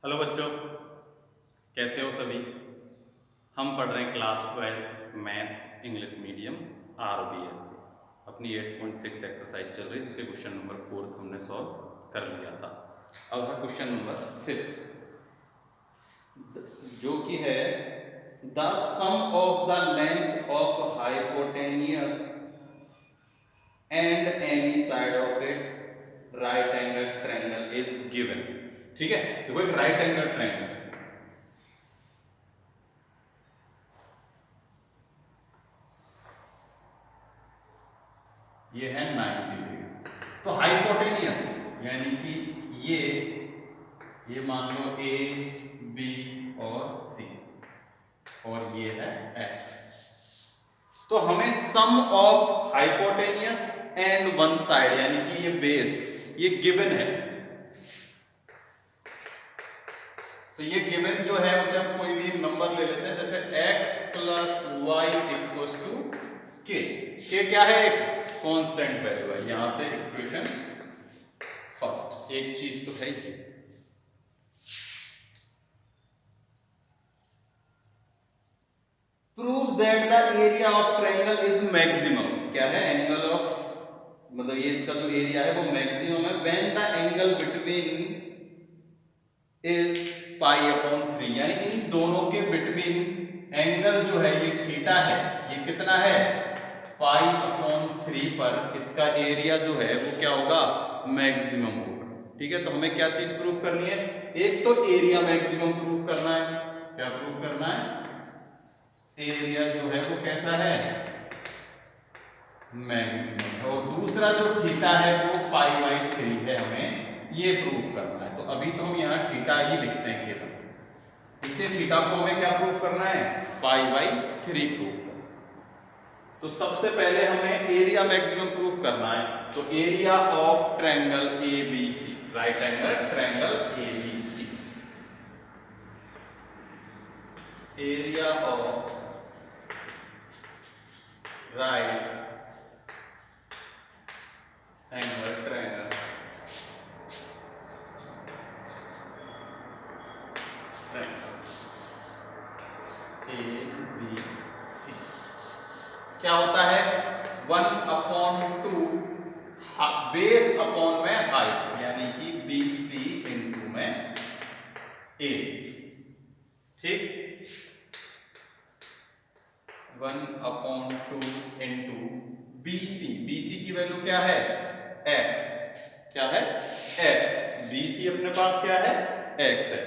Hello बच्चों, कैसे हो सभी। हम पढ़ रहे हैं class 12 math English medium RBS से। अपनी 8.6 एक्सरसाइज चल रही है जिसके क्वेश्चन नंबर 4 हमने सॉल्व कर लिया था। अब है क्वेश्चन नंबर 5 जो कि है the sum of the length of hypotenuse and any side of it right angle triangle is given. ठीक है, देखो एक राइट एंगल ट्रायंगल, ये है 90 डिग्री। तो हाइपोटेनियस यानी कि ये मान लो A, B और C और ये है X। तो हमें sum of hypotenuse and one side यानी कि ये बेस ये गिवन है। तो ये गिवन जो है उसे हम कोई भी नंबर ले लेते हैं, जैसे x plus y equals to k. क्या है? एक कांस्टेंट वैल्यू है। यहां से इक्वेशन फर्स्ट एक चीज तो है ही। Prove that the area of triangle is maximum. क्या है? एंगल ऑफ मतलब ये इसका जो एरिया है वो मैक्सिमम है when the angle between is pi upon 3, यानी इन दोनों के बिटवीन एंगल जो है ये थीटा है, ये कितना है? पाई अपॉन 3 पर इसका एरिया जो है वो क्या होगा? मैक्सिमम होगा। ठीक है, तो हमें क्या चीज प्रूफ करनी है? एक तो एरिया मैक्सिमम प्रूफ करना है। क्या प्रूफ करना है? एरिया जो है वो कैसा है? मैक्सिमम। और दूसरा जो थीटा है वो पाई बाई 3 है, हमें ये प्रूफ करना है। तो अभी तो हम यहाँ थीटा ही लिखते हैं केवल। इसे थीटा को हमें क्या प्रूफ करना है? पाई बाई 3 प्रूफ करना। तो सबसे पहले हमें एरिया मैक्सिमम प्रूफ करना है। तो area of triangle ABC, right angle triangle ABC, area of right angle triangle ABC क्या होता है? 1/2 बेस अपॉन में हाइट, यानी कि BC इंटू में AC। ठीक, 1/2 इंटू BC की वैल्यू क्या है? X। क्या है? X। BC अपने पास क्या है? X है।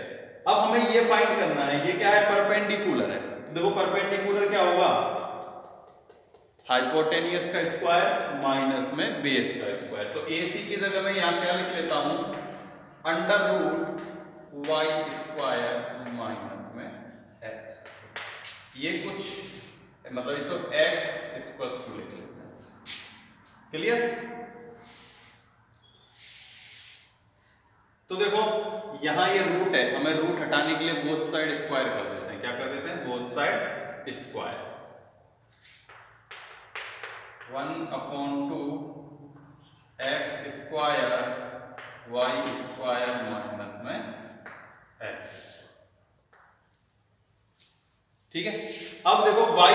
अब हमें ये फाइंड करना है, ये क्या है? परपेंडिकुलर है। तो देखो परपेंडिकुलर क्या होगा? हाइपोटेनियस का स्क्वायर माइनस में बेस का स्क्वायर। तो AC की जगह मैं यहां क्या लिख लेता हूं? Under root y square minus में x। ये कुछ मतलब इसको x इक्वल्स टू लिख लेते हैं। क्लियर? तो देखो यहां ये रूट है, हमें रूट हटाने के लिए बोथ साइड स्क्वायर कर देते हैं। क्या कर देते हैं? Both side square. 1/2 x square y square minus में x। ठीक है, अब देखो y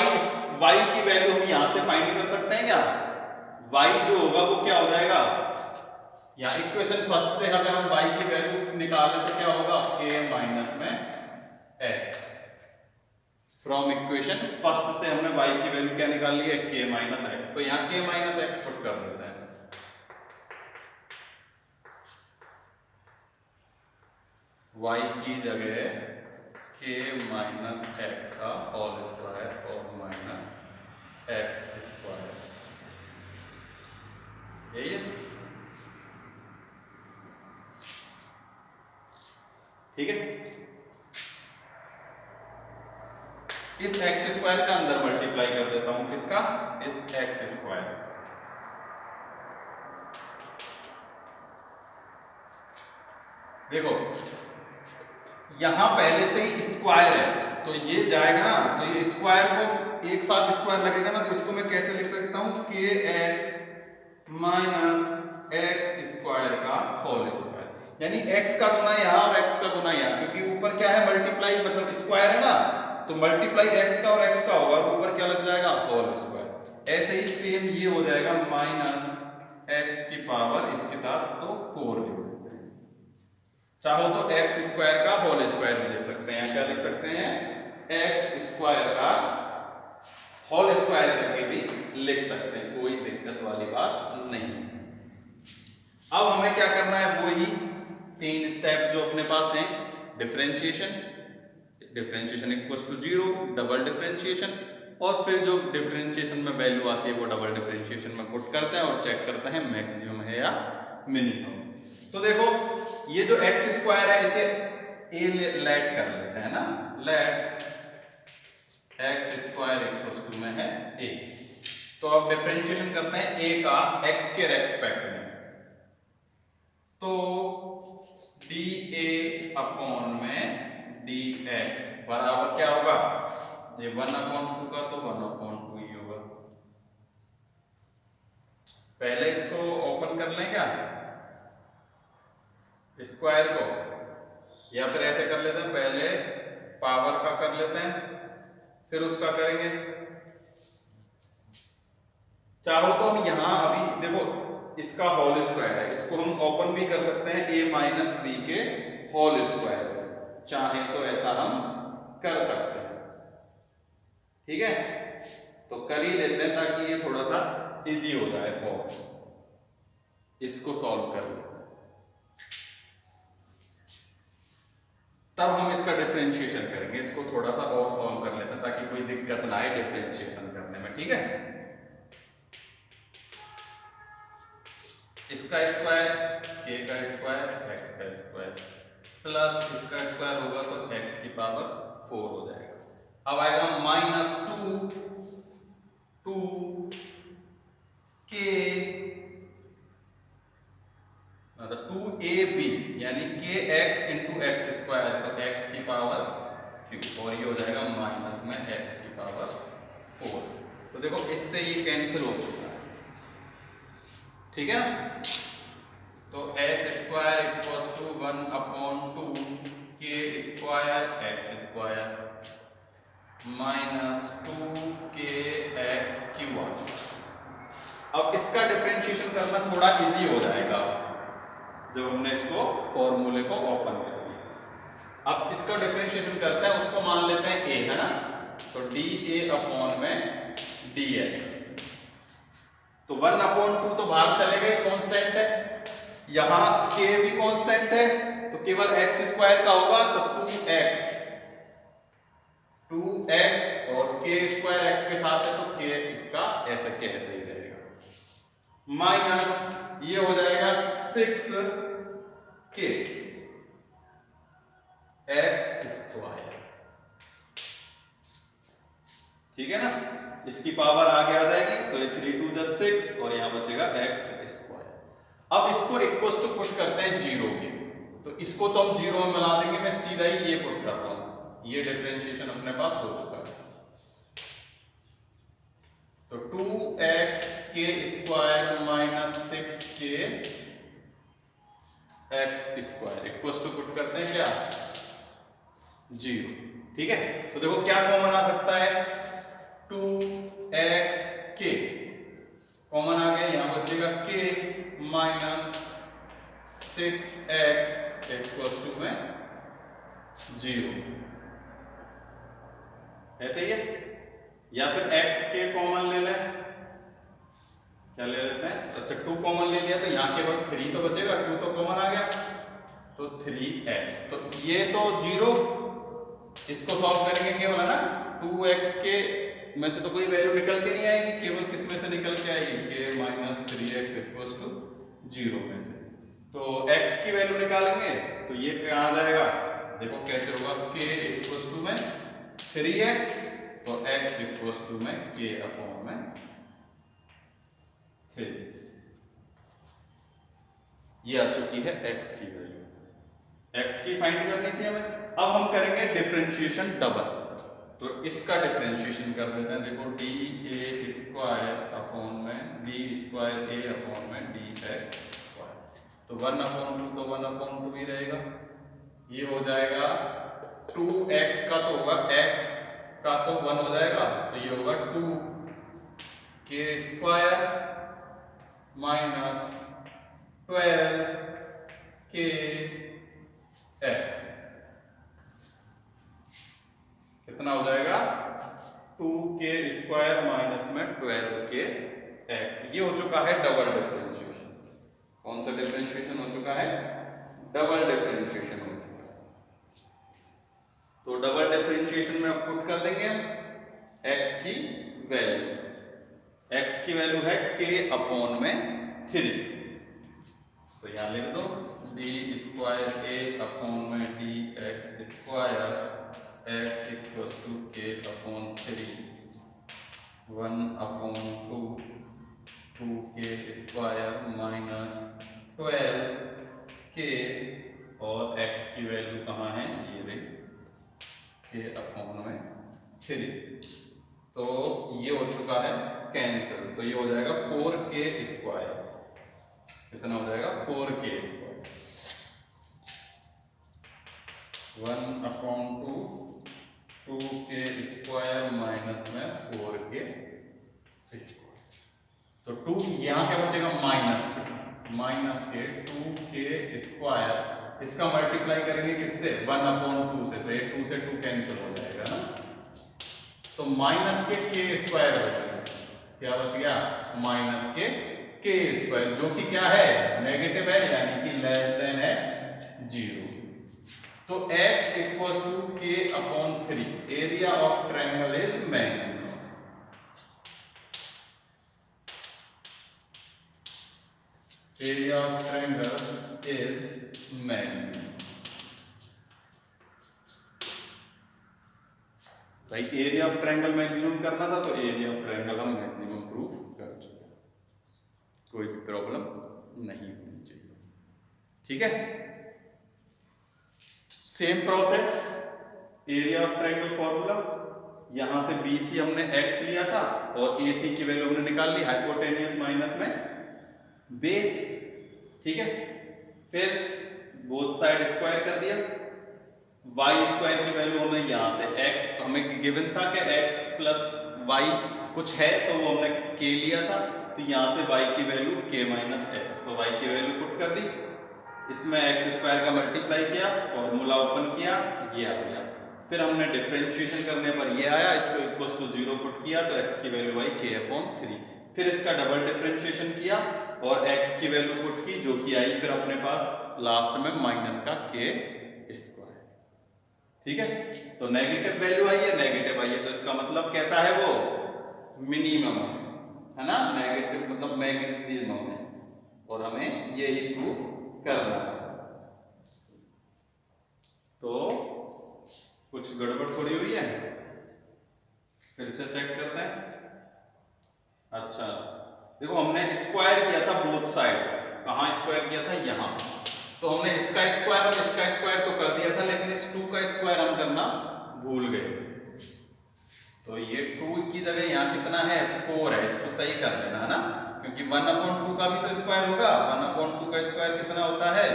की वैल्यू हम यहां से फाइंड कर सकते हैं। क्या y जो होगा वो क्या हो जाएगा? यहां इक्वेशन फर्स्ट से अगर हम y की वैल्यू निकालें तो क्या होगा? k माइनस में x। फ्रॉम इक्वेशन फर्स्ट से हमने y की वैल्यू क्या निकाल ली है? k minus x. तो यहां k माइनस एक्स पुट कर देते हैं। y की जगह k माइनस एक्स का होल स्क्वायर और माइनस एक्स स्क्वायर, यही है। ठीक है, इस एक्स स्क्वायर का अंदर मल्टीप्लाई कर देता हूं। किसका? इस एक्स स्क्वायर। देखो यहां पहले से ही स्क्वायर है तो ये जाएगा ना, तो ये स्क्वायर को एक साथ स्क्वायर लगेगा ना, तो इसको मैं कैसे लिख सकता हूं? kx माइनस एक्स स्क्वायर का होल स्क्वायर। यानी x का गुना यहाँ और x का गुना यहाँ, क्योंकि ऊपर क्या है मल्टीप्लाई मतलब स्क्वायर है ना, तो मल्टीप्लाई x का और x का होगा और ऊपर क्या लग जाएगा होल स्क्वायर। ऐसे ही सेम ये हो जाएगा माइनस x की पावर इसके साथ तो 4 लिख देते हैं। चाहो तो x स्क्वायर का होल स्क्वायर भी लिख सकते हैं, क्या लिख सकते हैं x स्क्वायर का होल स्क्वायर करके भी लिख सकते हैं, कोई दिक्कत वाली बात नहीं। अब हमें क्या करना है वही 3 स्टेप जो अपने पास हैं, differentiation, differentiation equals to 0, double differentiation, और फिर जो डिफरेंशिएशन में वैल्यू आती है वो डबल डिफरेंशिएशन में पुट करते हैं और चेक करते हैं मैक्सिमम है या मिनिमम। तो देखो ये जो एक्स स्क्वायर है इसे ए लेट कर लेते हैं ना, let x square equals to में है ए। तो अब डिफरेंशिएशन करते हैं ए का एक्स के रेस्पेक्ट में, तो डी ए अपॉन में डी एक्स बराबर क्या होगा, ये 1/2 का तो 1/2 ही होगा। पहले इसको ओपन कर लें क्या स्क्वायर को, या फिर ऐसे कर लेते हैं पहले पावर का कर लेते हैं फिर उसका करेंगे। चाहो तो हम यहां अभी देखो इसका होल स्क्वायर है, इसको हम ओपन भी कर सकते हैं a माइनस बी के होल स्क्वायर से, चाहे तो ऐसा हम कर सकते हैं, ठीक है। तो कर ही लेते हैं ताकि ये थोड़ा सा इजी हो जाए, और इसको सॉल्व कर लेते हैं, तब हम इसका डिफरेंशिएशन करेंगे। इसको थोड़ा सा और सॉल्व कर लेते हैं ताकि कोई दिक्कत ना आए डिफरेंशिएशन करने में, ठीक है। इसका स्क्वायर k का स्क्वायर x का स्क्वायर प्लस इसका स्क्वायर होगा तो x की पावर 4 हो जाएगा। अब आएगा -2 k मतलब 2ab यानी kx इंटू एक्स स्क्वायर, तो x की पावर q, और ये हो जाएगा माइनस में x की पावर 4। तो देखो इससे ये कैंसिल हो चुका है, ठीक है ना। तो एस स्क्वायर इक्वल्स टू 1/2 के square x square minus 2k x q आ चुका। अब इसका डिफरेंशिएशन करना थोड़ा इजी हो जाएगा जब हमने इसको फॉर्मूले को ओपन कर दिया। अब इसका डिफरेंशिएशन करते हैं, उसको मान लेते हैं a है ना, तो dA अपॉन में dx, तो 1/2 तो बाहर चले गए, कांस्टेंट है, यहां k भी कांस्टेंट है तो केवल x स्क्वायर का होगा, तो 2x और k स्क्वायर x के साथ है तो k इसका ऐसे के ऐसे ही रहेगा, माइनस ये हो जाएगा 6k x स्क्वायर, ठीक है ना। इसकी पावर आगे आ जाएगी तो ये 3 2 जा 6 और यहां बचेगा x स्क्वायर। अब इसको इक्वल टू पुट करते हैं 0 के, तो इसको तो हम 0 में मिला देंगे, मैं सीधा ही ये पुट कर रहा हूं, ये डिफरेंशिएशन अपने पास हो चुका है। तो 2x k square minus 6k x square equal to put करते हैं क्या 0, ठीक है। तो देखो क्या कॉमन आ सकता है, 2x k कॉमन आ गया, यहां बचेगा k minus 6x equal to में 0, ऐसे ही है। या फिर x के कॉमन ले लें, क्या ले लेते हैं, अच्छा 2 कॉमन ले लिया तो यहाँ केवल 3 तो बचेगा, 2 तो कॉमन आ गया तो 3x, तो ये तो 0, इसको सॉल्व करेंगे केवल है ना, 2x के में से तो कोई वैल्यू निकल के नहीं आएगी, केवल किस में से निकल के आएगी, k minus 3x equal to 0 में से। तो x की वैल्यू निकालेंगे तो ये क्या आ जाएगा, देखो कैसे होगा, k इक्वल टू में 3x, तो x इक्वल टू में k अपॉन में 3, ये आ चुकी है x की वैल्यू, x की फाइंड करनी थी हमें। अब हम करेंगे डिफरेंशिएशन डबल, तो इसका डिफरेंशिएशन कर देते हैं, देखो dA स्क्वायर अपॉन में d स्क्वायर a अपॉन में dx स्क्वायर, तो 1/2 तो 1/2 ही रहेगा। ये हो जाएगा 2x का तो होगा, x का तो 1 हो जाएगा, तो ये होगा 2k² माइनस 12kx। कितना हो जाएगा? 2k² माइनस में 12kx। ये हो चुका है डबल डिफरेंशिएशन। कौन सा डिफरेंशिएशन हो चुका है? डबल डिफरेंशिएशन हो चुका है। तो डबल डिफरेंशिएशन में अब पुट कर देंगे हम x की वैल्यू। x की वैल्यू है k/3। तो यहां लिख दो d² a/dx², x equals to k/3 1/2 2k² minus 12k, और x की वैल्यू कहाँ है? ये रही k/3। तो ये हो चुका है कैंसिल, तो ये हो जाएगा 4k²। कितना हो जाएगा? 4k²। 1/2 2k² माइनस में 4k²। तो 2 यहाँ क्या बचेगा? माइनस के 2k²। इसका मल्टीप्लाई करेंगे किससे? 1/2 से, तो ये 2 से 2 कैंसिल हो जाएगा ना, तो माइनस के k² बचेगा। क्या बच गया? माइनस के k², जो कि क्या है? नेगेटिव है, यानी कि लेस देन है 0। तो x equals to k/3, area of triangle is maximum. Area of triangle is maximum. भाई एरिया ऑफ ट्रायंगल मैक्सिमम करना था, तो एरिया ऑफ ट्रायंगल हम मैक्सिमम प्रूफ कर चुके हैं। कोई भी प्रॉब्लम नहीं होनी चाहिए। ठीक है, same process, area of triangle formula. यहां से BC हमने x लिया था और AC की वैल्यू हमने निकाल ली, हाइपोटेनियस माइनस में बेस। ठीक है, फिर बोथ साइड स्क्वायर कर दिया। y² की वैल्यू हमें यहां से x हमें गिवन था कि x प्लस y कुछ है, तो वो हमने k लिया था, तो यहां से y की वैल्यू k माइनस x, तो y की वैल्यू पुट कर दी। इसमें x² का मल्टीप्लाई किया, फॉर्मूला ओपन किया, ये आ गया। फिर हमने डिफरेंशिएशन करने पर ये आया, इसको इक्वल्स टू 0 पुट किया, तो x की वैल्यू आई k/3। फिर इसका डबल डिफरेंशिएशन किया और x की वैल्यू पुट की, जो कि आई फिर अपने पास लास्ट में माइनस का k²। ठीक है, तो नेगेटिव वैल्यू आई है, नेगेटिव आई है, तो इसका मतलब कैसा है? वो मिनिमम है ना, नेगेटिव मतलब मैक्सिमम है, और हमें यही प्रूफ करना है। तो कुछ गड़बड़ थोड़ी हुई है, फिर से चेक करते हैं। अच्छा देखो, हमने स्क्वायर किया था बोथ साइड। कहाँ स्क्वायर किया था? यहाँ। तो हमने इसका स्क्वायर और इसका स्क्वायर तो कर दिया था, लेकिन इस 2 का स्क्वायर हम करना भूल गए। तो ये 2 की जगह यहाँ कितना है? 4 है, इसको सही कर लेना है ना, क्योंकि 1/2 का भी तो स्क्वायर होगा। 1/2 का स्क्वायर कितना होता है?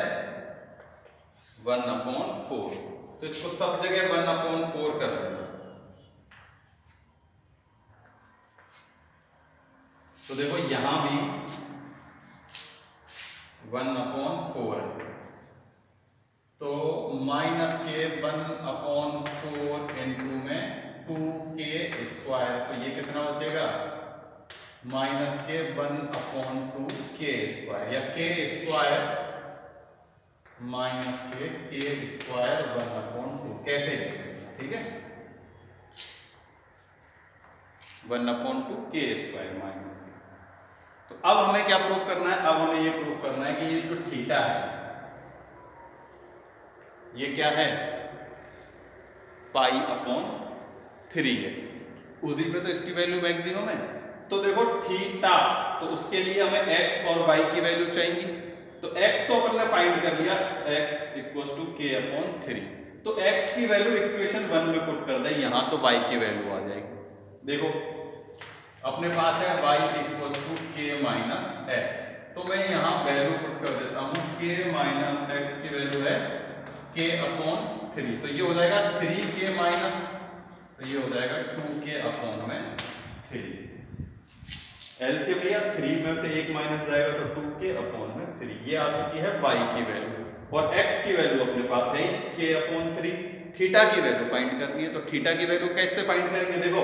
1/4। तो इसको सब जगह 1/4 कर लेना। तो देखो यहां भी 1/4 है, तो माइनस के 1/4 इंटू में 2k², तो ये कितना बचेगा? माइनस के 1/2k² या k² माइनस के k² 1/2। कैसे लिखेंगे? ठीक है, 1/2k² माइनस। तो अब हमें क्या प्रूफ करना है? अब हमें ये प्रूफ करना है कि ये जो थीटा है, ये क्या है? π/3 है। उसी पे तो इसकी वैल्यू मैक्सिमम है। तो देखो थीटा, तो उसके लिए हमें x और y की वैल्यू चाहिए। तो x तो अपन ने फाइंड कर लिया, x इक्वल्स टू k/3। तो x की वैल्यू इक्वेशन 1 में पुट कर दे, यहां तो y की वैल्यू आ जाएगी। देखो अपने पास है y equals to k minus x, तो मैं यहां वैल्यू पुट कर देता हूं k k माइनस x की वैल्यू है k अपॉन 3, तो ये हो जाएगा 3k माइनस, तो ये हो जाएगा 2k अपॉन में 3। एलसीएम लिया, 3 में से 1 माइनस जाएगा तो 2k अपॉन में 3। ये आ चुकी है y की वैल्यू, और x की वैल्यू अपने पास है k अपॉन 3। थीटा की वैल्यू फाइंड करनी है, तो थीटा की वैल्यू कैसे फाइंड करेंगे? देखो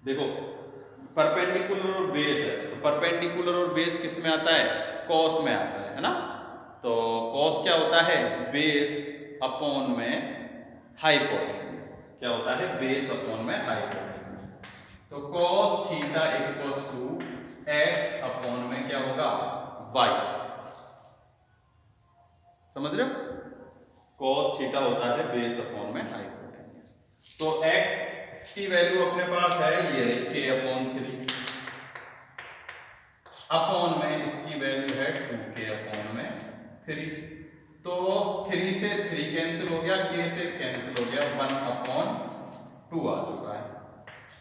देखो परपेंडिकुलर और बेस है, तो परपेंडिकुलर और बेस किस में आता है? कॉस में आता है ना। तो कॉस क्या होता है? बेस अपॉन में हाइपोटेन्यूज। क्या होता है? बेस अपॉन में हाइपोटेन्यूज। तो cos theta equals to x upon में क्या होगा? वाई। समझ रहे हो? कॉस थीटा होता है बेस अपॉन में हाइपोटेन्यूज। तो एक्स की वैल्यू अपने पास है ये k अपॉन 3 अपॉन में इसकी वैल्यू है 2k अपॉन में 3। तो 3 से 3 कैंसिल हो गया, k से कैंसिल हो गया, 1 अपॉन 2 आ चुका है।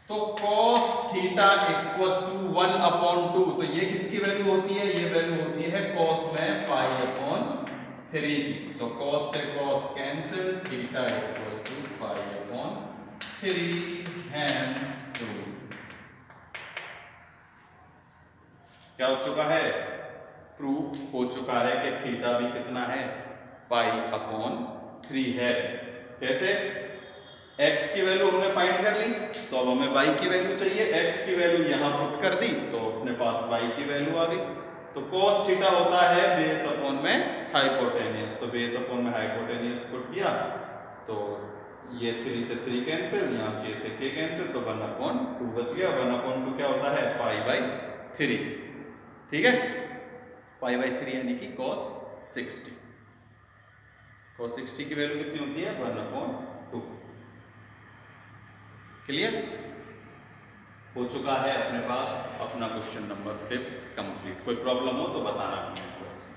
तो cos theta equals to 1 upon 2, तो ये किसकी वैल्यू होती है? ये वैल्यू होती है cos में पाई अपॉन 3 की। तो cos से cos cancel, theta equals to pi upon 3, hence proof. क्या हो चुका है? प्रूफ हो चुका है कि थीटा भी कितना है? पाई अपॉन 3 है। कैसे? x की वैल्यू हमने फाइंड कर ली, तो अब हमें y की वैल्यू चाहिए। x की वैल्यू यहां पुट कर दी तो अपने पास y की वैल्यू आ गई। तो cos थीटा होता है बेस अपॉन में हाइपोटेन्यूज, तो बेस अपॉन में हाइपोटेन्यूज पुट किया तो ये 3 से 3 कैंसिल, यहाँ k से k कैंसिल, तो 1 अपॉन 2 बच गया। 1 अपॉन 2 क्या होता है? Pi by 3। ठीक है, पाई बाई 3 यानी कि cos 60। cos 60 की वैल्यू कितनी होती है? 1 अपॉन 2। क्लियर हो चुका है अपने पास अपना क्वेश्चन नंबर 5 कंप्लीट। कोई प्रॉब्लम हो तो बताना कमेंट बॉक्स में।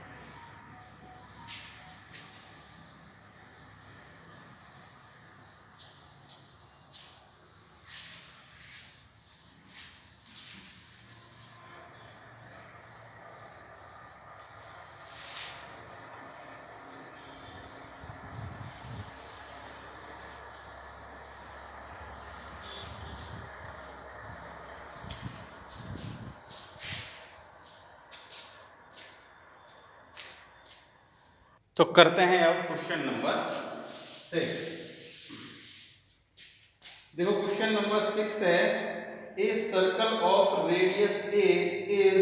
तो करते हैं अब क्वेश्चन नंबर 6। देखो क्वेश्चन नंबर 6 है, a circle of radius A is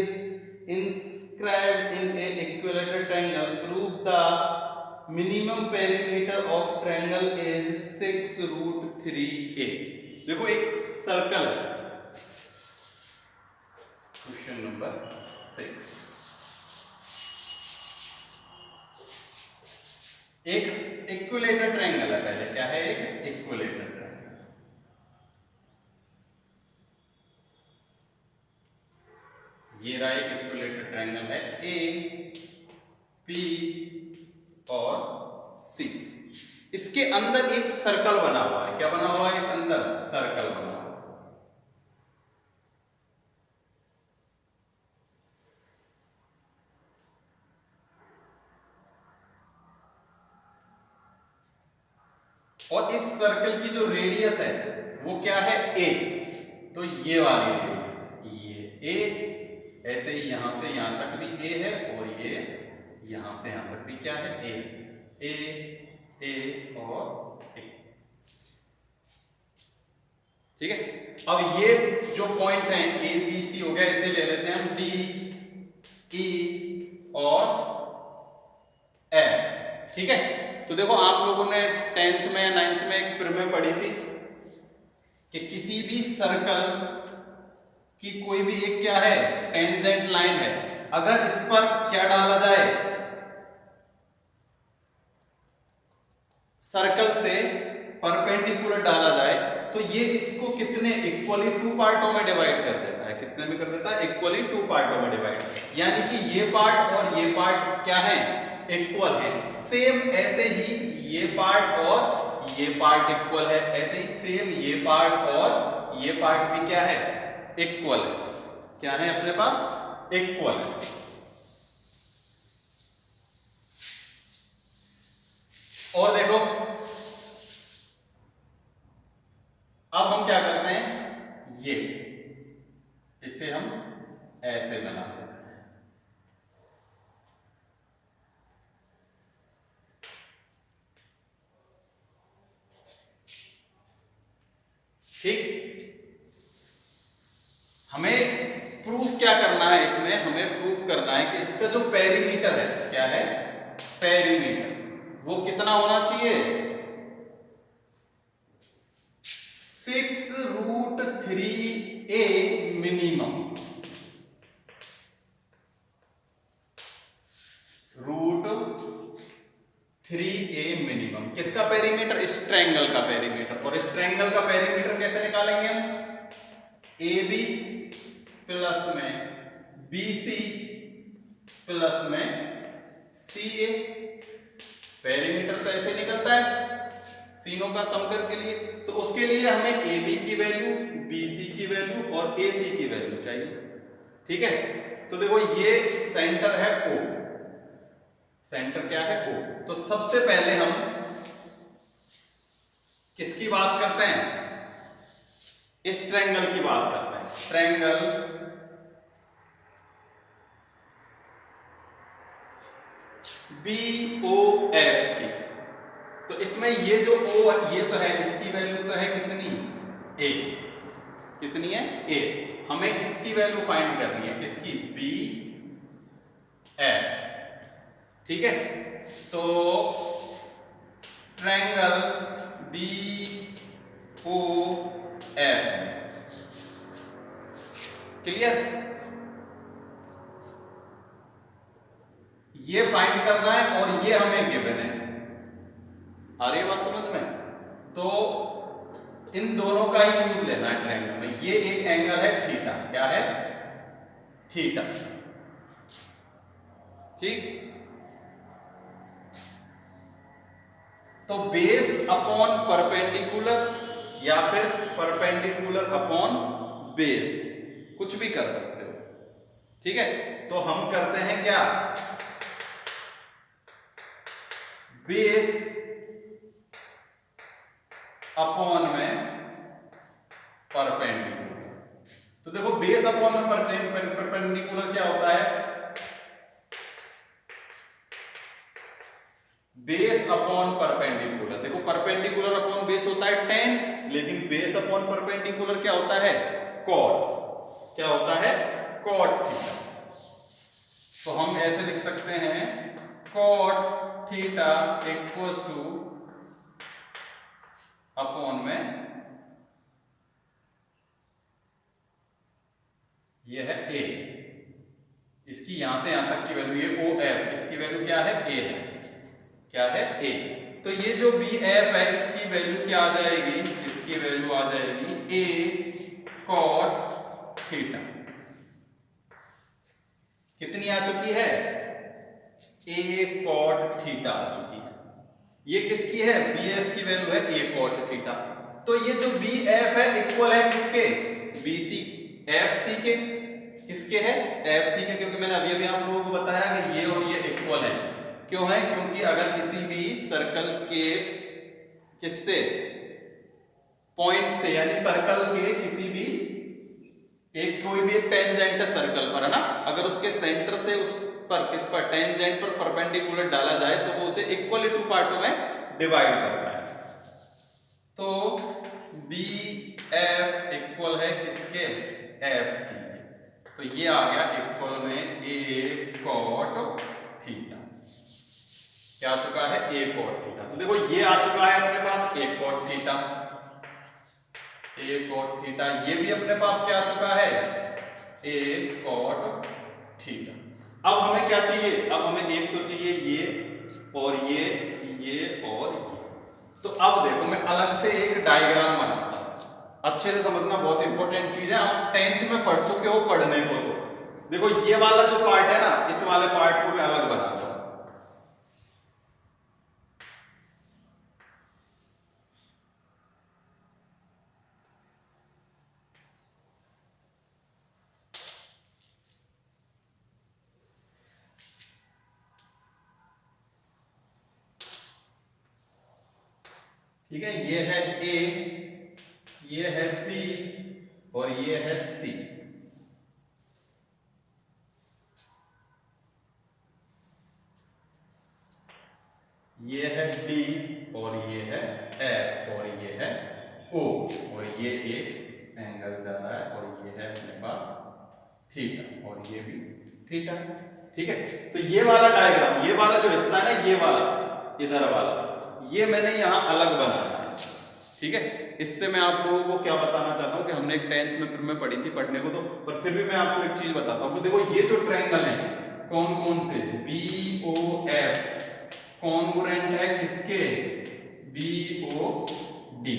inscribed in A equilateral triangle, prove the minimum perimeter of triangle is 6√3a। देखो एक सर्कल है, क्वेश्चन नंबर 6। एक इक्विलेटरल ट्रायंगल है, पहले क्या है? एक इक्विलेटरल ट्रायंगल। ये रहा एक इक्विलेटरल ट्रायंगल है, ए पी और सी। इसके अंदर एक सर्कल बना हुआ है। क्या बना हुआ है? एक अंदर सर्कल बना हुआ है। और इस सर्कल की जो रेडियस है वो क्या है? a। तो ये वाली रेडियस, ये a, ऐसे ही यहां से यहां तक भी a है, और ये यहां से यहां तक भी क्या है? a और a। ठीक है, अब ये जो पॉइंट है a b c हो गया, इसे ले लेते हैं हम d e और f। ठीक है, तो देखो आप लोगों ने 10th में या 9th में एक प्रमेय पढ़ी थी कि किसी भी सर्कल की कोई भी एक क्या है? टेंजेंट लाइन है। अगर इस पर क्या डाला जाए? सर्कल से परपेंडिकुलर डाला जाए, तो ये इसको कितने इक्वली 2 पार्टों में डिवाइड कर देता है। कितने में कर देता है? इक्वली 2 पार्टों में डिवाइड। यानी कि ये पार्ट और ये पार्ट क्या है? इक्वल है। सेम ऐसे ही ये पार्ट और ये पार्ट इक्वल है, ऐसे ही सेम ये पार्ट और ये पार्ट भी क्या है? इक्वल है। क्या है अपने पास, इक्वल है। और देखो अब हम क्या करते हैं, ये इसे हम ऐसे बना देते हैं। ठीक, हमें प्रूफ क्या करना है इसमें, हमें प्रूफ करना है कि इसका जो पेरीमीटर है, क्या है, पेरीमीटर, वो कितना होना चाहिए, 6√3a मिनिमम, √3a मिनिमम। किसका पेरीमीटर, इस ट्रायंगल का पेरीमीटर। और इस ट्रायंगल का पेरीमीटर कैसे निकालेंगे हम, AB प्लस में BC प्लस में CA। पेरीमीटर तो ऐसे निकलता है तीनों का समकर के लिए, तो उसके लिए हमें AB की वैल्यू, BC की वैल्यू और AC की वैल्यू चाहिए। ठीक है, तो देखो ये सेंटर है O, सेंटर क्या है O। तो सबसे पहले हम किसकी बात करते हैं, इस ट्रायंगल की बात करते हैं, ट्रायंगल BOF की। तो इसमें ये जो O ये तो है, इसकी वैल्यू तो है कितनी, A, कितनी है A। हमें इसकी वैल्यू फाइंड करनी है, किसकी, BF। ठीक है, तो ट्रायंगल BOF, क्लियर, ये फाइंड करना है और ये हमें गिवन है। आ रही है बात समझ में, तो इन दोनों का ही यूज लेना है ट्रायंगल में। ये एक एंगल है थीटा, क्या है, थीटा। ठीक, तो बेस अपॉन परपेंडिकुलर या फिर परपेंडिकुलर अपॉन बेस, कुछ भी कर सकते हो। ठीक है, तो हम करते हैं क्या, बेस अपॉन में परपेंडिकुलर। तो देखो बेस अपॉन में परपेंडिकुलर क्या होता है, बेस अपॉन परपेंडिकुलर। देखो परपेंडिकुलर अपॉन बेस होता है tan, लेकिन बेस अपॉन परपेंडिकुलर क्या होता है, cot। क्या होता है, cot थीटा। तो हम ऐसे लिख सकते हैं cot theta equals two upon में ये है A, इसकी यहां से यहां तक की वैल्यू ये OF, इसकी वैल्यू क्या है, A है, क्या है, A। तो ये जो BF है इसकी वैल्यू क्या आ जाएगी, इसकी वैल्यू आ जाएगी A cot थीटा। कितनी आ चुकी है, A cot थीटा आ चुकी है। ये किसकी है, BF की वैल्यू है A cot थीटा। तो ये जो BF है इक्वल है किसके, BC, FC के। किसके है, FC के, क्योंकि मैंने अभी अभी आप लोगों को बताया कि ये और ये इक्वल है। क्यों है, क्योंकि अगर किसी भी सर्कल के किससे पॉइंट से, यानी सर्कल के किसी भी एक, कोई भी एक टेंजेंट है सर्कल पर, है ना, अगर उसके सेंटर से उस पर, किस पर, टेंजेंट पर परपेंडिकुलर डाला जाए तो वो उसे इक्वली टू पार्टों में डिवाइड करता है। तो BF इक्वल है किसके, FC के। तो ये आ गया इक्वल में A cot थीटा। क्या आ चुका है, A cot थीटा। तो देखो ये आ चुका है अपने पास A cot theta, A cot theta. ये भी अपने पास क्या आ चुका है, A cot थीटा। अब हमें क्या चाहिए, अब हमें एक तो चाहिए ये और ये और ये। तो अब देखो मैं अलग से एक डायग्राम बनाता हूं, अच्छे से समझना, बहुत इंपॉर्टेंट चीज है। आप 10th में पढ़ चुके हो पढ़ने को, तो देखो ये वाला जो पार्ट है ना, इस वाले पार्ट को मैं अलग बनाता हूं। ठीक है, ये है ए, ये है बी और ये है सी। ये है डी और ये है एफ और ये है ओ और ये एक एंगल जा रहा है और ये है अपने पास थीटा और ये भी थीटा है। ठीक है, तो ये वाला डायग्राम, ये वाला जो हिस्सा है ना, ये वाला इधर वाला, ये मैंने यहां अलग बनाया है। ठीक है, इससे मैं आप लोगों को क्या बताना चाहता हूं कि हमने एक 10th में पढ़ी थी, पढ़ने को तो, पर फिर भी मैं आपको एक चीज बताता हूं। देखो ये जो ट्रायंगल है कौन कौन से, बी ओ एफ कॉन्ग्रुएंट है किसके, बी ओ डी।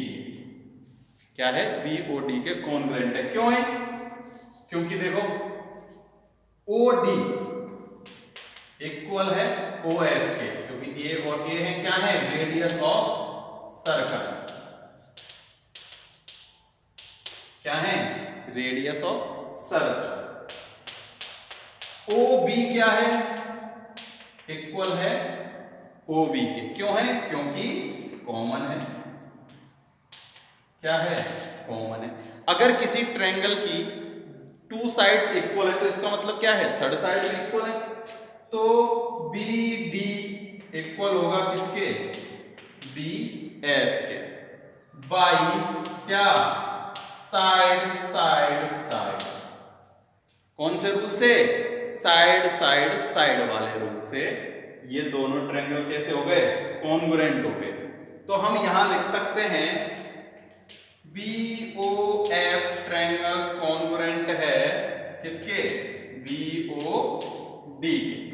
क्या है, बी ओ डी के कॉन्ग्रुएंट है। क्यों है, क्योंकि देखो ओ डी इक्वल है ओ एफ के, क्योंकि ए और ए है क्या है, रेडियस ऑफ सर्कल। क्या है, radius of circle. O B क्या है, इक्वल है ओ बी के। क्यों है, क्योंकि कॉमन है। क्या है, कॉमन है। अगर किसी ट्रायंगल की टू साइड्स इक्वल है तो इसका मतलब क्या है, थर्ड साइड भी इक्वल है। तो बी डी इक्वल होगा किसके, बी एफ के, बाई क्या, साइड साइड साइड। कौन से रूल से, साइड साइड साइड वाले रूल से ये दोनों ट्रायंगल कैसे हो गए, कॉन्ग्रुएंट हो गए। तो हम यहां लिख सकते हैं B O F triangle congruent है किसके, बी ओ डी के।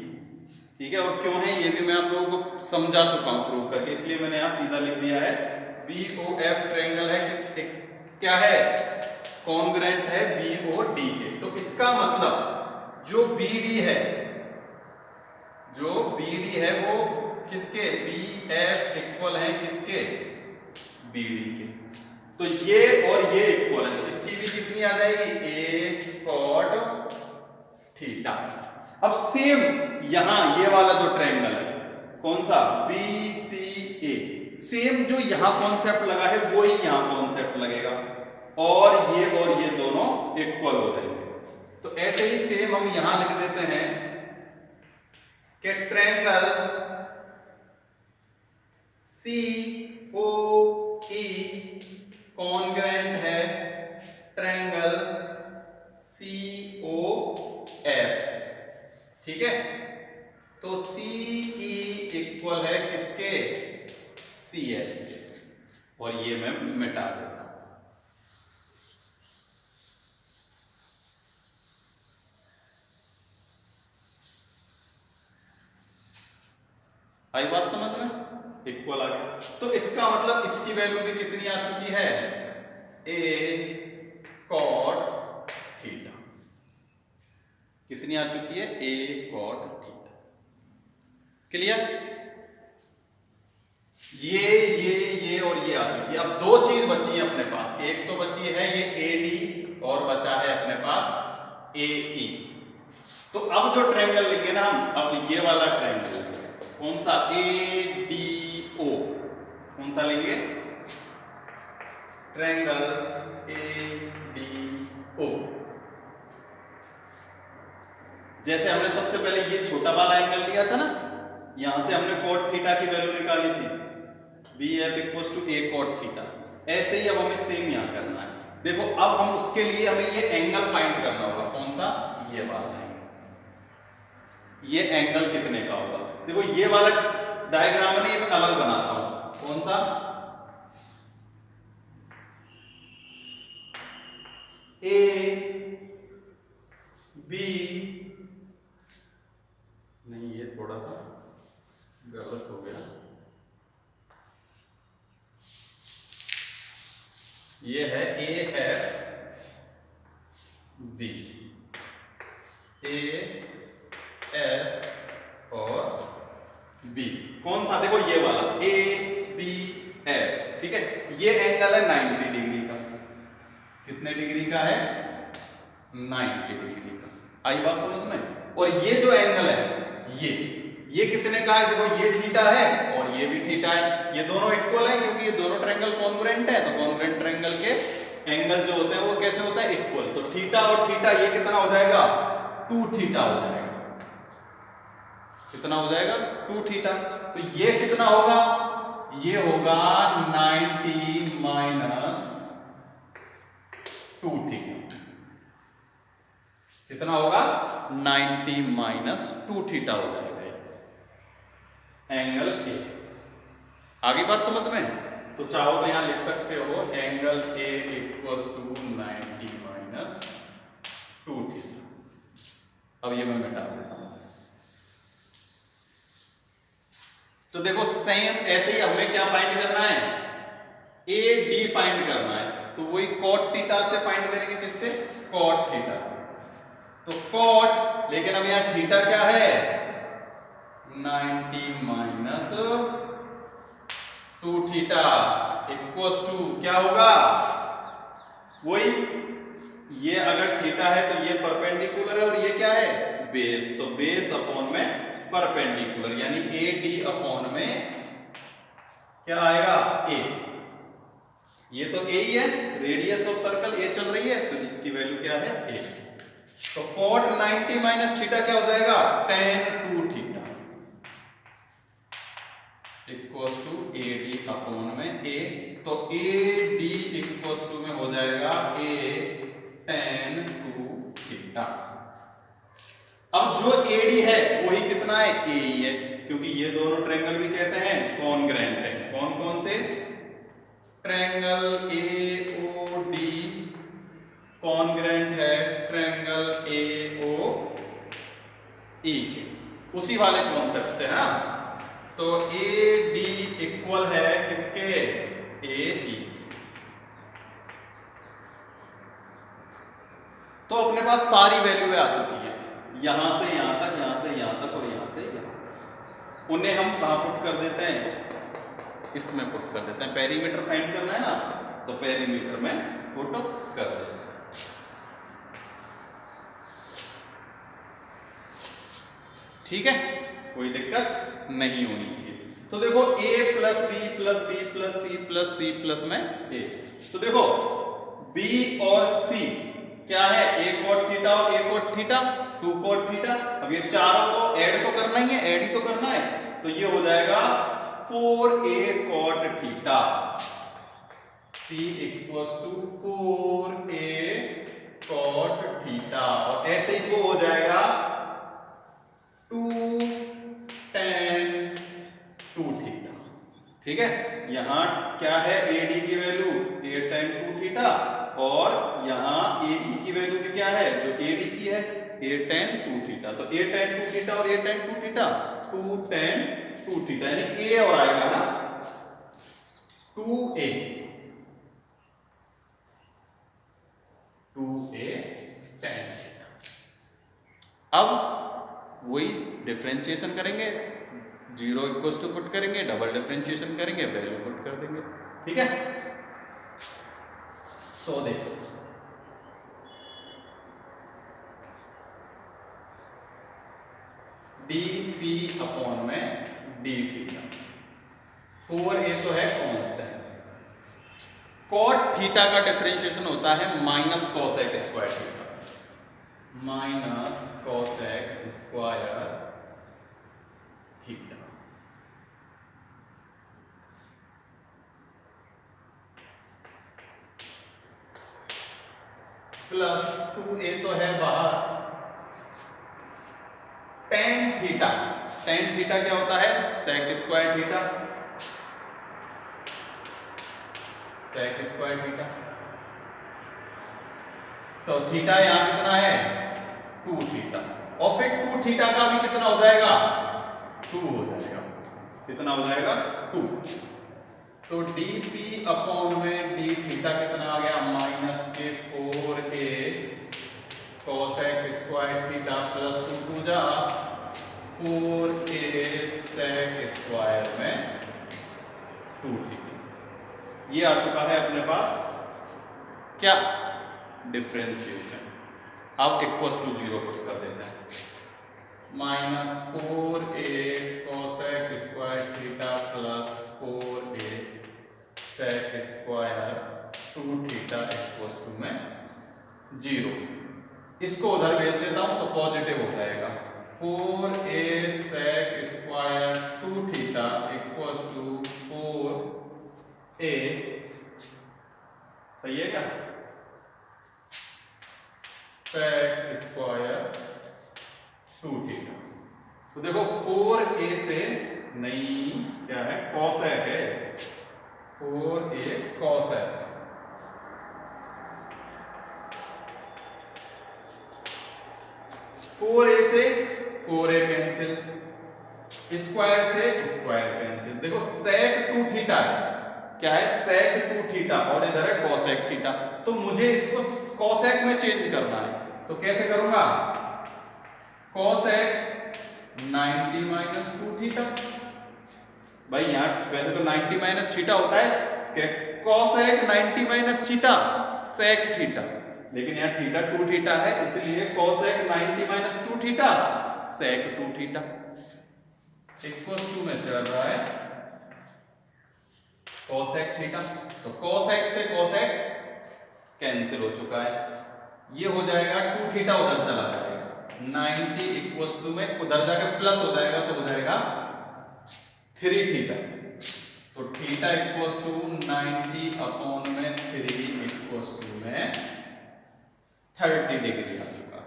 ठीक है, और क्यों है ये भी मैं आप लोगों को समझा चुका हूं प्रूफ करके, इसलिए मैंने यहां सीधा लिख दिया है बी ओ एफ ट्रायंगल है किस, क्या है, कॉन्ग्रुएंट है बी ओ डी के। तो इसका मतलब जो बी डी है, जो बी डी है वो किसके, बी एफ इक्वल है किसके, बी डी के। तो ये और ये इक्वल है, तो इसकी भी कितनी आ जाएगी, ए कॉट थीटा। अब सेम यहां ये वाला जो ट्रायंगल है कौन सा, बी सी ए, सेम जो यहां कॉन्सेप्ट लगा है वो ही यहां कॉन्सेप्ट लगेगा और ये दोनों इक्वल हो जाएंगे। तो ऐसे ही सेम हम यहां लिख देते हैं कि ट्रायंगल सी ओ ई कॉन्ग्रुएंट है ट्रायंगल सी ओ एफ। ठीक है, तो सी ई इक्वल है किसके, सी एफ, और ये मैं मिटा देता हूं। आई बात समझ में, इक्वल आ गया। तो इसका मतलब इसकी वैल्यू भी कितनी आ चुकी है, ए कॉट थीटा। कितनी आ चुकी है, ए कॉट थीटा। क्लियर, ये और ये आ चुकी है। अब दो चीज बची है अपने पास, एक तो बची है ये ए डी और बचा है अपने पास ए ई। तो अब जो ट्रायंगल लेंगे ना हम, अब ये वाला ट्रायंगल लेंगे, कौन सा, ए डी ओ, कौन सा लेंगे, ट्रायंगल ए डी ओ। जैसे हमने सबसे पहले ये छोटा वाला एंगल लिया था ना, यहां से हमने कॉट थीटा की वैल्यू निकाली थी, B F equals to A cot theta. ऐसे ही अब हमें सेम यहां करना है। देखो अब हम उसके लिए हमें ये एंगल फाइंड करना होगा, कौन सा, ये वाला एंगल। ये एंगल कितने का होगा, देखो ये वाला डायग्राम है, ये अलग बनाता हूं, कौन सा, ए बी, नहीं ये थोड़ा सा गलत हो गया, ये है A F B, A F और बी, कौन सा, देखो ये वाला ए बी एफ। ठीक है, ये एंगल है 90 डिग्री का। कितने डिग्री का है, 90 डिग्री का। आई बात समझ में। और ये जो एंगल है, ये कितने का है? देखो ये थीटा है और ये भी थीटा है, ये दोनों इक्वल है क्योंकि ये दोनों ट्रायंगल कॉन्ग्रुएंट है। तो कॉन्ग्रुएंट ट्रायंगल के एंगल जो होते हैं वो कैसे होता है? इक्वल। तो थीटा और थीटा ये कितना हो जाएगा? 2 थीटा हो जाएगा। कितना हो जाएगा? 2 थीटा। तो ये कितना होगा? ये होगा 90 माइनस 2 थीटा। कितना होगा? 90 माइनस 2 थीटा हो जाएगा एंगल ए। आगे बात समझ में? तो चाहो तो यहां लिख सकते हो angle A equals to 90 minus 2 theta. अब ये मैं मिटा देता हूं। तो देखो सेम ऐसे ही हमें क्या फाइंड करना है? ए डी फाइंड करना है। तो वही कॉट थीटा से फाइंड करेंगे। किससे? कॉट थीटा से। तो कॉट, लेकिन अब यहां थीटा क्या है? 90 माइनस 2 थीटा इक्वल्स टू क्या होगा? वही, ये अगर थीटा है तो ये परपेंडिकुलर है और ये क्या है? बेस। तो बेस अपॉन में परपेंडिकुलर, यानी ए डी अपॉन में क्या आएगा? ए। ये तो ए ही है, रेडियस ऑफ सर्कल ए चल रही है, तो इसकी वैल्यू क्या है? ए। तो कॉट 90 माइनस थीटा क्या हो जाएगा? tan 2 theta equals to A D upon में ए। तो ए डी इक्वल्स टू में हो जाएगा ए tan 2 थीटा। अब जो ए डी है वही कितना है? ए ही है, क्योंकि ये दोनों ट्रायंगल भी कैसे हैं? कॉन्ग्रुएंट है। कौन कौन से? Triangle A O D congruent है ट्रायंगल ए ओ ई के, उसी वाले कॉन्सेप्ट से है ना। तो ए डी इक्वल है किसके? ए ई। तो अपने पास सारी वैल्यू आ चुकी है, यहां से यहां तक, यहां से यहां तक और यहां से यहां तक। उन्हें हम कहां पुट कर देते हैं? इसमें पुट कर देते हैं। पेरीमीटर फाइंड करना है ना, तो पेरीमीटर में पुट कर देते हैं। ठीक है, कोई दिक्कत नहीं होनी चाहिए। तो देखो a plus B plus B plus C plus C plus में a। तो देखो b और c क्या है? a cot थीटा और a cot theta, 2 cot theta. अब ये चारों को ऐड तो करना ही है, ऐड ही तो करना है। तो ये हो जाएगा 4a cot theta. p equals to 4a cot theta. और ऐसे ही वो हो जाएगा 2 tan 2 थीटा। ठीक है, यहां क्या है? AD की वैल्यू a tan 2 थीटा और यहां AE की वैल्यू भी क्या है? जो AD की है a tan 2 थीटा। तो a tan 2 थीटा और a tan 2 theta 2 tan 2 theta, यानी a और आएगा ना 2a 2a tan थीटा। अब वही डिफरेंशिएशन करेंगे, 0 इक्वल्स टू पुट करेंगे, डबल डिफरेंशिएशन करेंगे, वैल्यू पुट कर देंगे। ठीक है, तो देखो डी पी अपॉन में डी थीटा। 4a तो है कांस्टेंट। कॉट थीटा का डिफरेंशिएशन होता है minus cosec square theta, minus cosec square theta. Plus 2a तो है बाहर, tan थीटा। tan थीटा क्या होता है? Sec square theta, sec square theta. तो थीटा यहां कितना है? 2 थीटा। और फिर 2 थीटा का भी कितना हो जाएगा? 2 हो जाएगा। कितना हो जाएगा? 2। तो dp अपॉन में d थीटा कितना आ गया? माइनस के 4a cosec square theta plus 2 जा 4a सेक स्क्वायर में 2 थीटा। ये आ चुका है अपने पास क्या? डिफरेंशिएशन। अब इक्वल्स टू 0 पुट कर देते हैं। Minus 4a cosec square theta plus 4a sec square 2 theta equals to में 0। इसको उधर भेज देता हूं तो पॉजिटिव हो जाएगा। 4a sec square 2 theta equals to 4a, सही है क्या, sec स्क्वायर 2 थीटा। तो देखो 4a से नहीं क्या है, cosec है, 4a cosec। फोर ए से 4a कैंसिल, स्क्वायर से स्क्वायर कैंसिल। देखो sec 2 थीटा क्या है, sec 2 थीटा और इधर है cosec थीटा। तो मुझे इसको cosec में चेंज करना है, तो कैसे करूंगा, cosec 90 माइनस 2 थीटा। भाई यहां वैसे तो 90 माइनस थीटा होता है कि cosec 90 minus theta sec theta, लेकिन यहाँ थीटा 2 थीटा है इसलिए cosec 90 minus 2 theta sec 2 theta equals to में चल रहा है cosec थीटा। तो cosec से cosec कैंसिल हो चुका है, ये हो जाएगा 2 थीटा उधर चला जाएगा, 90 इक्वल्स टू में उधर जाकर प्लस हो जाएगा तो हो जाएगा 3 थीटा। तो थीटा इक्वल्स टू 90 अपॉन में 3 इक्वल्स टू में 30 डिग्री आ चुका है।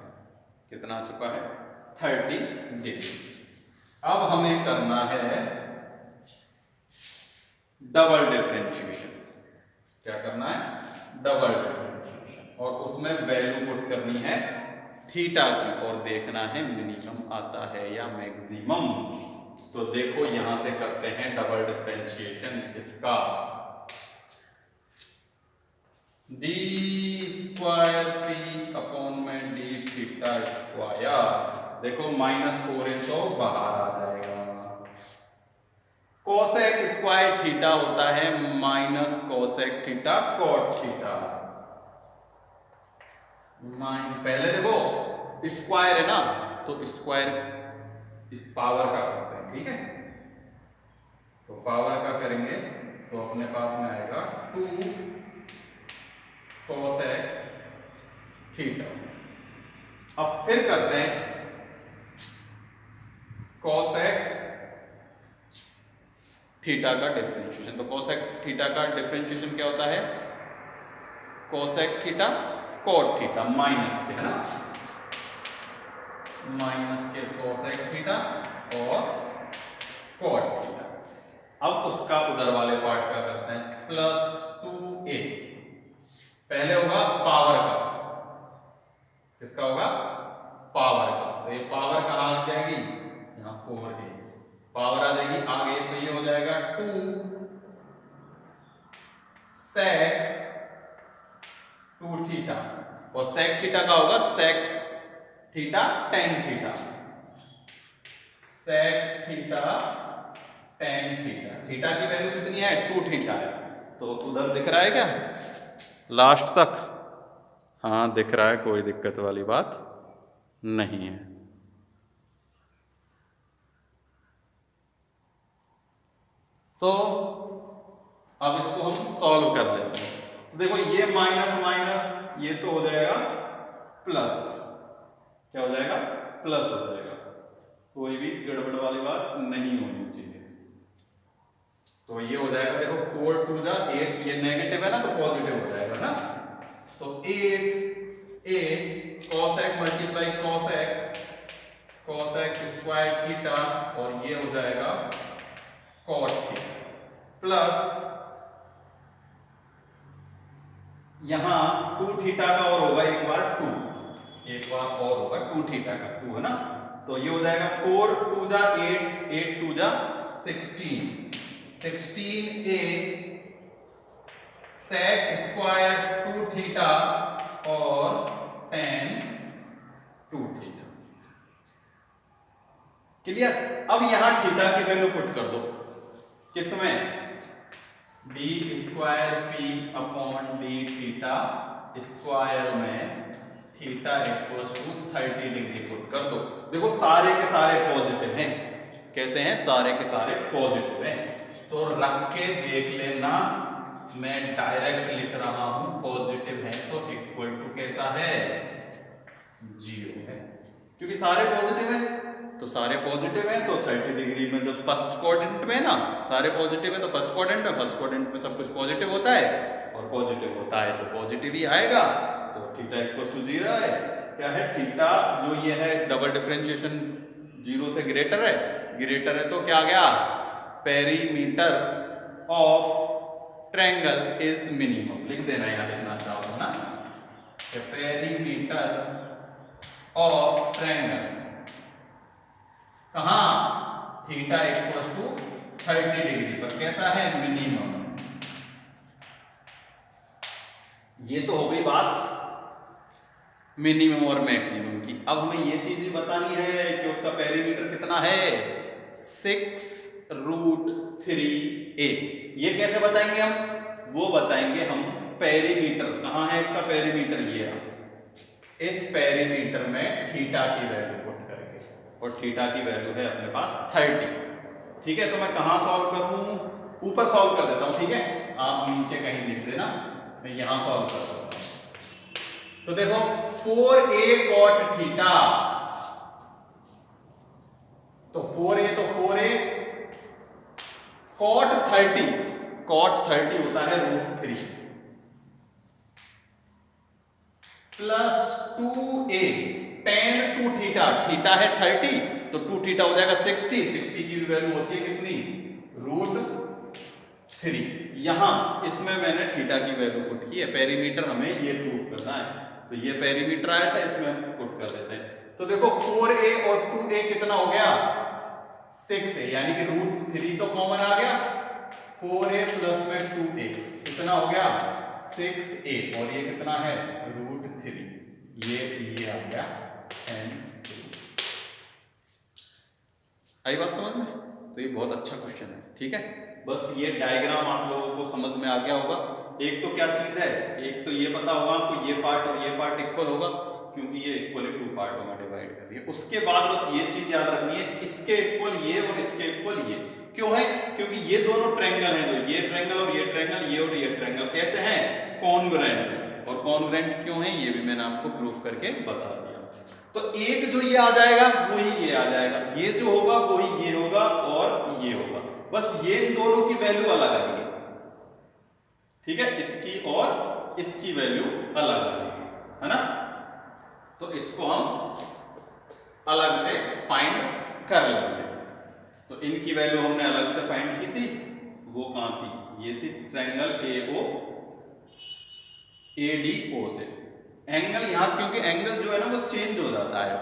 कितना आ चुका है, 30 डिग्री। अब हमें करना है डबल डिफरेंशिएशन। क्या करना है, डबल डिफरेंशिएशन, और उसमें वैल्यू पुट करनी है थीटा की और देखना है मिनिमम आता है या मैक्सिमम। तो देखो यहां से करते हैं डबल डिफरेंशिएशन इसका, d स्क्वायर p अपॉन में d थीटा स्क्वायर। देखो -4a तो बाहर आ जाएगा, cosec स्क्वायर थीटा होता है minus cosec theta cot theta. पहले देखो स्क्वायर है ना, तो स्क्वायर इस पावर का करते हैं, ठीक है। तो पावर का करेंगे तो अपने पास में आएगा 2 cosec थीटा। अब फिर करते हैं cosec थीटा का डिफरेंशिएशन। तो cosec थीटा का डिफरेंशिएशन क्या होता है, cosec theta cot theta minus के, है ना, माइनस के cosec थीटा और cot थीटा। अब उसका उधर वाले पार्ट का करते हैं प्लस 2a। पहले होगा पावर का, किसका होगा, पावर का। तो ये पावर कहाँ आ जाएगी, यहाँ 4a पावर आ जाएगी आगे, तो ये हो जाएगा 2 sec 2 थीटा, और sec थीटा का होगा sec theta tan theta, sec theta tan theta. Theta की वैल्यू कितनी है, 2 थीटा है। तो उधर दिख रहा है क्या लास्ट तक, हाँ दिख रहा है, कोई दिक्कत वाली बात नहीं है। तो अब इसको हम सॉल्व कर लेते हैं। तो देखो ये माइनस माइनस ये तो हो जाएगा प्लस, क्या हो जाएगा, प्लस हो जाएगा, कोई भी गड़बड़ वाली बात नहीं होनी चाहिए। तो ये हो जाएगा, देखो 4 2 जा 8, ये नेगेटिव है ना तो पॉजिटिव हो जाएगा ना। तो 8a cosec multiply cosec square theta, और ये हो जाएगा cot थीटा, प्लस यहां 2 थीटा का और होगा एक बार 2, एक बार और होगा 2 थीटा का 2, है ना। तो ये हो जाएगा 4 2 जा 8, 8 2 जा 16, 16a sec स्क्वायर 2 थीटा और tan 2 थीटा। क्लियर। अब यहां थीटा की वैल्यू पुट कर दो, किसमें, d square p upon d theta square में theta equals to 30 degree put कर दो। देखो सारे के सारे पॉजिटिव हैं। कैसे हैं? सारे के सारे पॉजिटिव हैं। तो रख के देख लेना, मैं डायरेक्ट लिख रहा हूं, पॉजिटिव है तो इक्वल टू कैसा है? 0 है, क्योंकि सारे पॉजिटिव हैं। तो सारे पॉजिटिव हैं तो 30 डिग्री में जो फर्स्ट क्वाड्रेंट में ना सारे पॉजिटिव है, तो फर्स्ट क्वाड्रेंट में सब कुछ पॉजिटिव होता है, और पॉजिटिव होता है तो पॉजिटिव ही आएगा। तो थीटा इक्वल्स टू 0 है। क्या है? थीटा जो ये है डबल डिफरेंशिएशन 0 से ग्रेटर है तो क्या आ गया? Perimeter of triangle is minimum. लिख देना, यहाँ लिखना चाहो ना, पेरीमीटर ऑफ ट्रायंगल कहां? थीटा इक्वल्स टू 30 डिग्री पर कैसा है? मिनिमम। ये तो हो गई बात मिनिमम और मैक्सिमम की। अब हमें ये चीज भी बतानी है कि उसका पेरीमीटर कितना है? 6√3a। ये कैसे बताएंगे हम? वो बताएंगे हम पेरीमीटर। कहां है इसका पेरीमीटर? ये इस पेरीमीटर में थीटा की वैल्यू पुट करके, और थीटा की वैल्यू है अपने पास 30। ठीक है, तो मैं कहां सॉल्व करूं? ऊपर सॉल्व कर देता हूं। ठीक है, आप नीचे कहीं लिख देना, मैं यहां सॉल्व कर सकता हूं। तो देखो 4a cot थीटा, तो 4a तो 4a cot 30 होता है √3 प्लस 2a tan 2 थीटा है 30 तो 2 थीटा हो जाएगा 60 की वैल्यू होती है कितनी? √3। यहां इसमें मैंने थीटा की वैल्यू पुट की है। पेरीमीटर हमें ये प्रूफ करना है, तो ये पेरीमीटर आया था, इसमें हम पुट कर देते हैं। तो देखो 4a और 2a कितना हो गया? 6a, यानी कि √3 तो कॉमन आ गया। 4a प्लस में 2a कितना हो गया? 6a, और ये कितना है? √3। ये आ गया आंसर। आई बात समझ में? तो ये बहुत अच्छा क्वेश्चन है। ठीक है, बस ये डायग्राम आप लोगों को समझ में आ गया होगा। एक तो क्या चीज है, एक तो ये पता होगा आपको ये पार्ट और ये पार्ट इक्वल होगा, क्योंकि ये इक्वली 2 पार्टों में डिवाइड कर रही है। उसके बाद बस ये चीज याद रखनी है, इसके इक्वल ये और इसके इक्वल ये। क्यों है? क्योंकि ये दोनों ट्रायंगल हैं, जो ये ट्रायंगल और ये ट्रायंगल, ये और ये ट्रायंगल कैसे हैं? कॉन्ग्रुएंट। और कॉन्ग्रुएंट क्यों है ये भी मैंने आपको प्रूफ करके बता दिया। तो एक जो ये आ जाएगा वही ये आ जाएगा, ये जो होगा वही ये होगा और ये होगा, बस ये इन दोनों की वैल्यू अलग आएगी। ठीक है, इसकी और इसकी वैल्यू अलग आएगी, है ना? तो इसको हम अलग से फाइंड कर लेंगे। तो इनकी वैल्यू हमने अलग से फाइंड की थी, वो कहां थी? ये थी ट्रायंगल AO ADO से। एंगल यहां, क्योंकि एंगल जो है ना वो चेंज हो जाता है।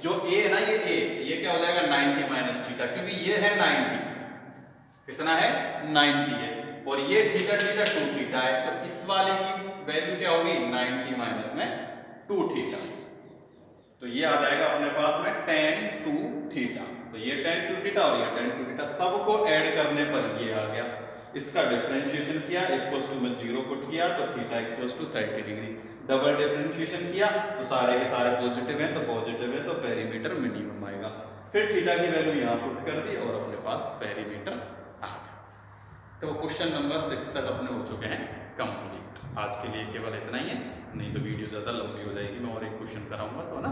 जो A है ना, ये क्या हो जाएगा? 90 माइनस थीटा, क्योंकि ये है 90, कितना है? 90 है, और ये थीटा 2 थीटा है, तो इस वाले की वैल्यू क्या होगी? 90 माइनस में 2 थीटा, तो ये आ जाएगा अपने पास में tan 2 थीटा। तो ये tan 2 थीटा और ये tan 2 थीटा, सबको ऐड करने पर ये आ गया। इसका डिफरेंशिएशन किया, इक्वल्स टू में 0 पुट किया तो theta equals to 30 degree. Double differentiation किया तो सारे के सारे पॉजिटिव हैं, तो पॉजिटिव है तो पेरीमीटर मिनिमम आएगा। फिर थीटा की वैल्यू यहाँ पुट कर दी और अपने पास पेरीमीटर आ गया। तो क्वेश्चन नंबर 6 तक अपने हो चुके हैं कंप्लीट। आज के लिए केवल इतना ही है, नहीं तो वीडियो ज़्यादा लंबी हो जाएगी, मैं और एक क्वेश्चन कराऊंगा तो ना।